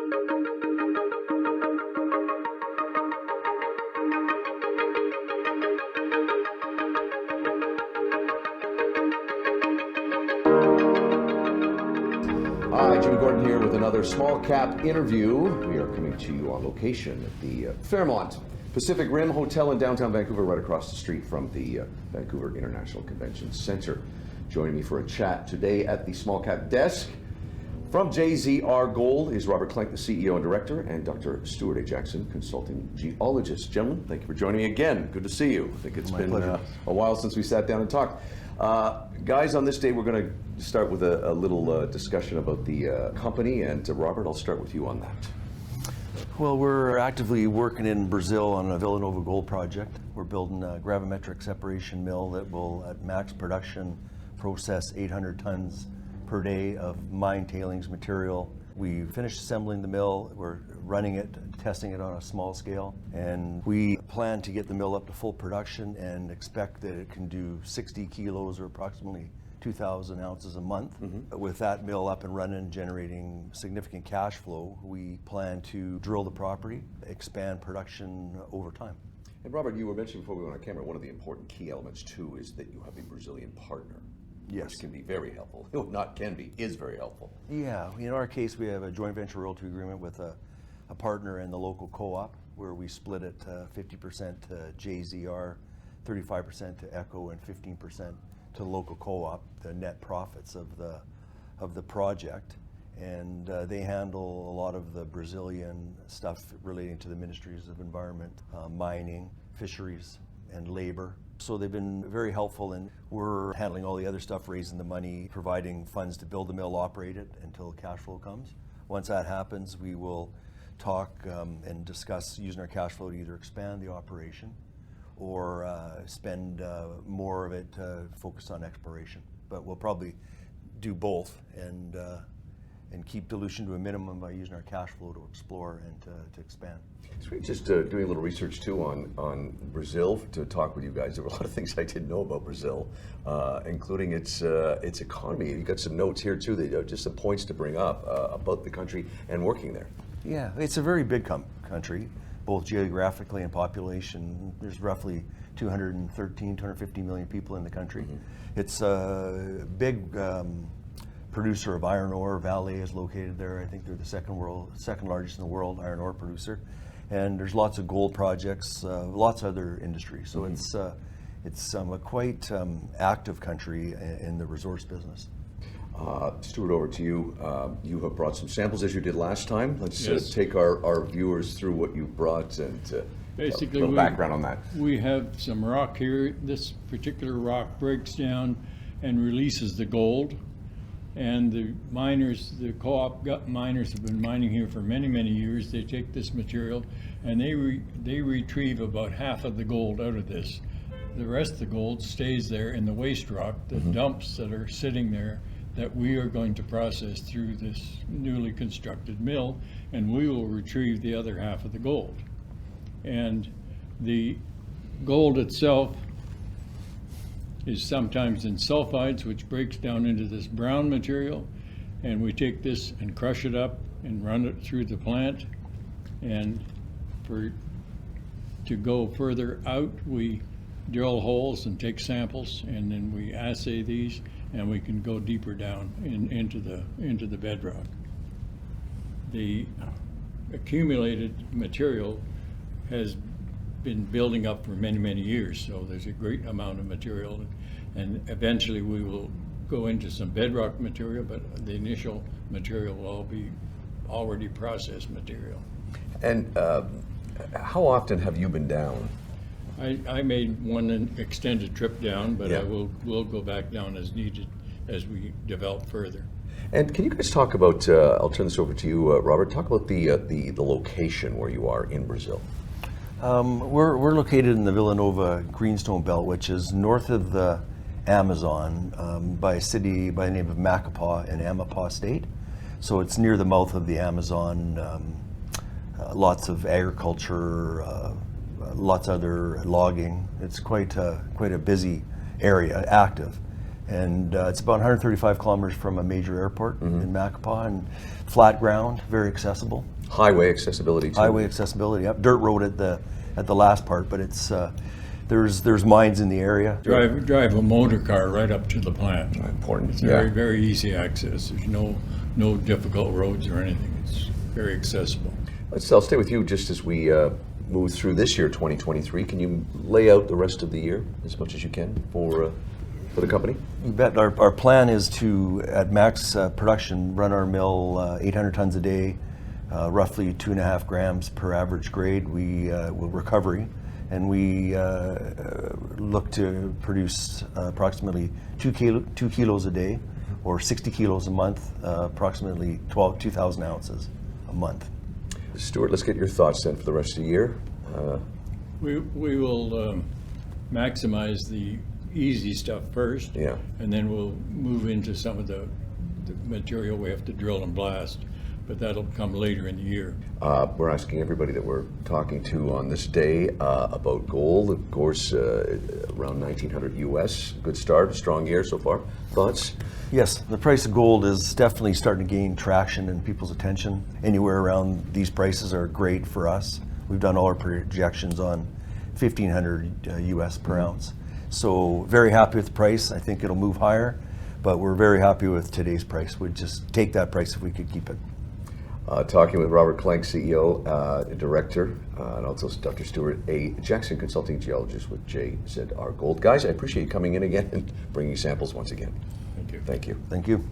Hi, Jim Gordon here with another Small Cap interview. We are coming to you on location at the Fairmont Pacific Rim Hotel in downtown Vancouver, right across the street from the Vancouver International Convention Center. Joining me for a chat today at the Small Cap desk from JZR Gold is Robert Klenk, the CEO and Director, and Dr. Stewart A. Jackson, Consulting Geologist. Gentlemen, thank you for joining me again. Good to see you. I think it's been a while since we sat down and talked. Guys, on this day, we're going to start with a little discussion about the company, and Robert, I'll start with you on that. Well, we're actively working in Brazil on a Vila Nova gold project. We're building a gravimetric separation mill that will, at max production, process 800 tons per day of mine tailings material. We finished assembling the mill, we're running it, testing it on a small scale, and we plan to get the mill up to full production and expect that it can do 60 kilos or approximately 2,000 ounces a month. With that mill up and running, generating significant cash flow, we plan to drill the property, expand production over time. And Robert, you were mentioning before we went on camera, one of the important key elements too is that you have a Brazilian partner. Yes. Which can be very helpful. Not can be, is very helpful. Yeah, in our case, we have a joint venture royalty agreement with a partner in the local co-op where we split it 50% to JZR, 35% to ECO, and 15% to the local co-op, the net profits of the project. And they handle a lot of the Brazilian stuff relating to the ministries of environment, mining, fisheries, and labor. So they've been very helpful, and we're handling all the other stuff, raising the money, providing funds to build the mill, operate it until cash flow comes. Once that happens, we will talk and discuss using our cash flow to either expand the operation or spend more of it focused on exploration. But we'll probably do both and keep dilution to a minimum by using our cash flow to explore and to expand. So we're just doing a little research too on Brazil to talk with you guys. There were a lot of things I didn't know about Brazil, including its economy. You got some notes here too, that just some points to bring up about the country and working there. Yeah, it's a very big country, both geographically and population. There's roughly 250 million people in the country. It's a big producer of iron ore. Vale is located there. I think they're the second largest in the world iron ore producer. And there's lots of gold projects, lots of other industries. So it's a quite active country in the resource business. Stewart, over to you. You have brought some samples as you did last time. Let's take our viewers through what you brought and basically a little background on that. We have some rock here. This particular rock breaks down and releases the gold. And the miners, the co-op miners have been mining here for many, many years. They take this material and they retrieve about half of the gold out of this. The rest of the gold stays there in the waste rock, the dumps that are sitting there that we are going to process through this newly constructed mill, and we will retrieve the other half of the gold. And the gold itself is sometimes in sulfides, which breaks down into this brown material, and we take this and crush it up and run it through the plant. And to go further out, we drill holes and take samples, and then we assay these, and we can go deeper down into the bedrock. The accumulated material has been building up for many, many years, so there's a great amount of material, and eventually we will go into some bedrock material, but the initial material will all be already processed material. And how often have you been down? I made one extended trip down, but I will go back down as needed as we develop further. And can you guys talk about, I'll turn this over to you, Robert, talk about the location where you are in Brazil. We're located in the Vila Nova Greenstone Belt, which is north of the Amazon by a city by the name of Macapá in Amapa State. So it's near the mouth of the Amazon, lots of agriculture, lots of other logging. It's quite a busy area, active. And it's about 135 kilometers from a major airport in Macapá, and flat ground, very accessible. Highway accessibility too. Highway accessibility, yep. Dirt road at the last part, but it's there's mines in the area. Drive a motor car right up to the plant. Important. It's very easy access. There's no difficult roads or anything. It's very accessible. I'll stay with you just as we move through this year, 2023. Can you lay out the rest of the year as much as you can for the company? You bet. Our plan is to, at max production, run our mill 800 tons a day, roughly 2.5 grams per average grade. We will recovery, and we look to produce approximately 2 kilos a day, or 60 kilos a month, approximately 2,000 ounces a month. Stewart, let's get your thoughts then for the rest of the year. We will maximize the easy stuff first, and then we'll move into some of the material we have to drill and blast, but that'll come later in the year. We're asking everybody that we're talking to on this day about gold. Of course, around 1900 US. Good start, a strong year so far. Thoughts? Yes, the price of gold is definitely starting to gain traction in people's attention. Anywhere around these prices are great for us. We've done all our projections on 1,500 US per ounce. So very happy with the price. I think it'll move higher, but we're very happy with today's price. We'd just take that price if we could keep it. Talking with Robert Klenk, CEO, Director, and also Dr. Stewart A, Jackson Consulting Geologist with JZR Gold. Guys, I appreciate you coming in again and bringing samples once again. Thank you. Thank you. Thank you.